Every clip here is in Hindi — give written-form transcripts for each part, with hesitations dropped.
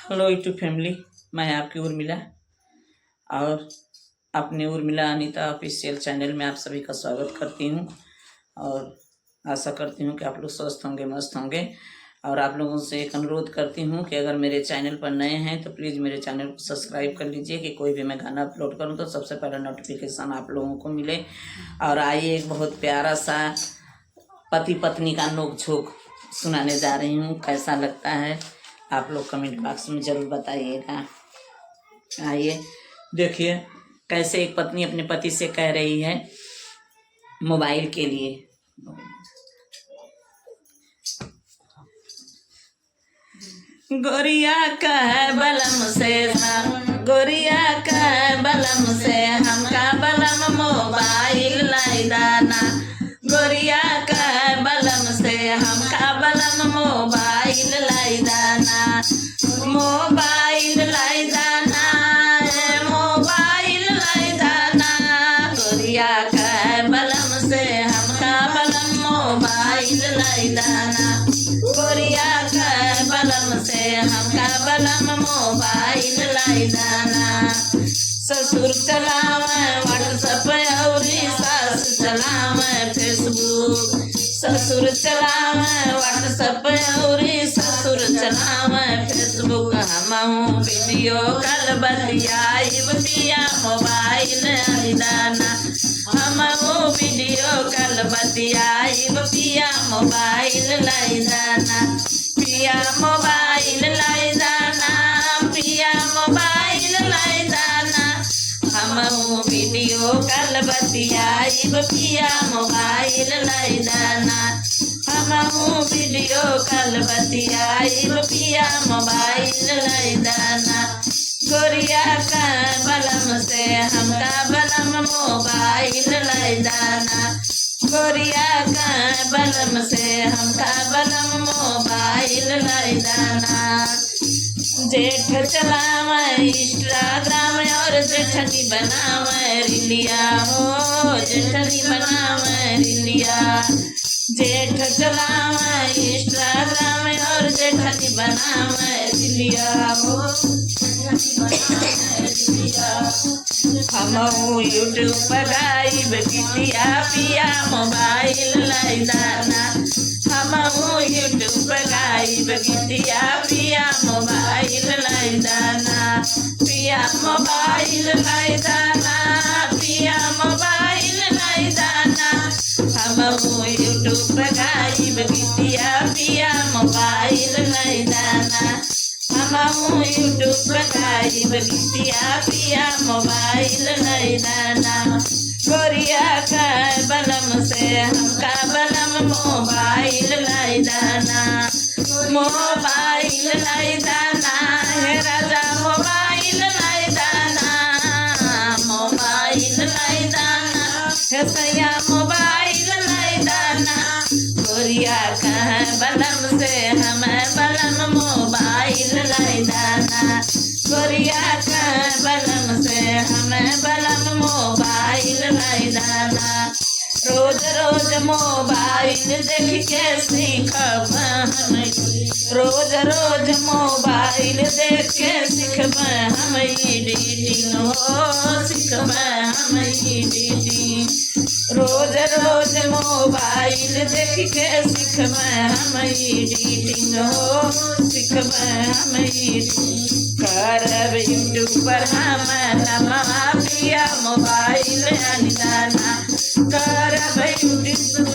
हेलो यूट्यूब फैमिली, मैं आपकी उर्मिला और अपने उर्मिला अनीता ऑफिशियल चैनल में आप सभी का स्वागत करती हूँ। और आशा करती हूँ कि आप लोग स्वस्थ होंगे, मस्त होंगे। और आप लोगों से एक अनुरोध करती हूँ कि अगर मेरे चैनल पर नए हैं तो प्लीज़ मेरे चैनल को सब्सक्राइब कर लीजिए कि कोई भी मैं गाना अपलोड करूँ तो सबसे पहले नोटिफिकेशन आप लोगों को मिले। और आइए एक बहुत प्यारा सा पति पत्नी का नोक झोंक सुनाने जा रही हूँ। कैसा लगता है आप लोग कमेंट बॉक्स में ज़रूर बताइएगा। आइए देखिए कैसे एक पत्नी अपने पति से कह रही है मोबाइल के लिए। गोरिया का बलम से गोरिया का बलम से हमका बलम मोबाइल लाई दाना। गोरिया का बलम से हमका बलम मोबाइल लाई दाना। मोबाइल लाई दाना, मोबाइल लाई दाना। गोरिया का बलम से हमका बलम मोबाइल लाई दाना। गोरिया का बलम से हमका बलम मोबाइल लाई दाना। ससुर चलावे व्हाट्सएप और सास चलावे फेसबुक। ससुर चलावे व्हाट्सएप और ससुर चलावे फेसबुक। हम वीडियो कॉल बतियाइब पिया मोबाइल लाई दाना। हम वीडियो कॉल बतियाइब पिया मोबाइल लाई दाना। पिया मोबाइल लाई दाना, पिया मोबाइल लाई दाना। हम वीडियो कॉल बतियाइब पिया मोबाइल लाई दाना। हम वीडियो कॉल बतियाइब पिया मोबाइल लाई दाना। गोरिया का बलम से हमका बलम मोबाइल लाई दाना। गोरिया का बलम से हमका बलम मोबाइल लाई दाना। जेठ चलावे इंस्टाग्राम और जेठनी बनावे रीलिया हो। जेठनी बनावे रीलिया। जेठ चलावे इंस्टाग्राम और जेठनी बनावे रीलिया हो। हम यूट्यूब पर गाइब गीतिया पिया मोबाइल लाई दाना। हम यूट्यूब पर गाइब गीतिया पिया मोबाइल लाई दाना। पिया मोबाइल लाई दाना, पिया मोबाइल लाई दाना। हम यूट्यूब पर गाइब गीतिया पिया मोबाइल लाई दाना। हम यूट्यूब पर गाइब गीतिया पिया मोबाइल लाई दाना। गोरिया का बलम से हमका बलम मोबाइल लाई दाना। मोबाइल लाई दाना है राजा मोबाइल लाई दाना। मोबाइल लाई दाना है सैया मोबाइल लाई दाना। गोरिया का बलम से हमें बलम मोबाइल लाई दाना। गोरिया का बलम से हमें बलम मोबाइल लाई दाना। रोज रोज मोबाइल देख के सीखब हम। रोज रोज मोबाइल देख के सीखब हम एडिटिंग हो। सीखब हम एडिटिंग। रोज रोज मोबाइल देख के सीखब हम एडिटिंग हो। सीखब हम एडिटिंग। करब यूट्यूब पर हम नमः पिया मोबाइल लाई दाना। करब यूट्यूब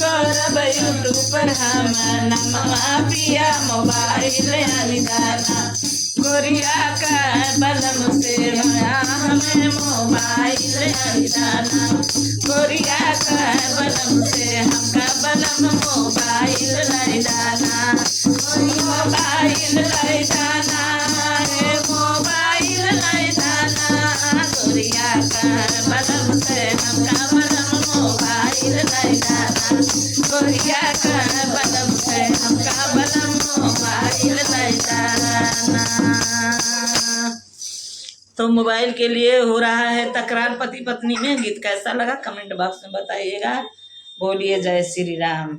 करब यूट्यूब पर हम नमः पिया मोबाइल लाई दाना। गोरिया का बलम से हमें मोबाइल लाई दाना। गोरिया का बलम से हमका बलम मोबाइल लाई दाना। मोबाइल लाई दाना है मोबाइल लाई दाना। गोरिया का बलम से हमका बलम मोबाइल लाई दाना। गोरिया का बलम से हमका बलम मोबाइल लाई दाना। तो मोबाइल के लिए हो रहा है तकरार पति पत्नी में। गीत कैसा लगा कमेंट बॉक्स में बताइएगा। बोलिए जय श्री राम।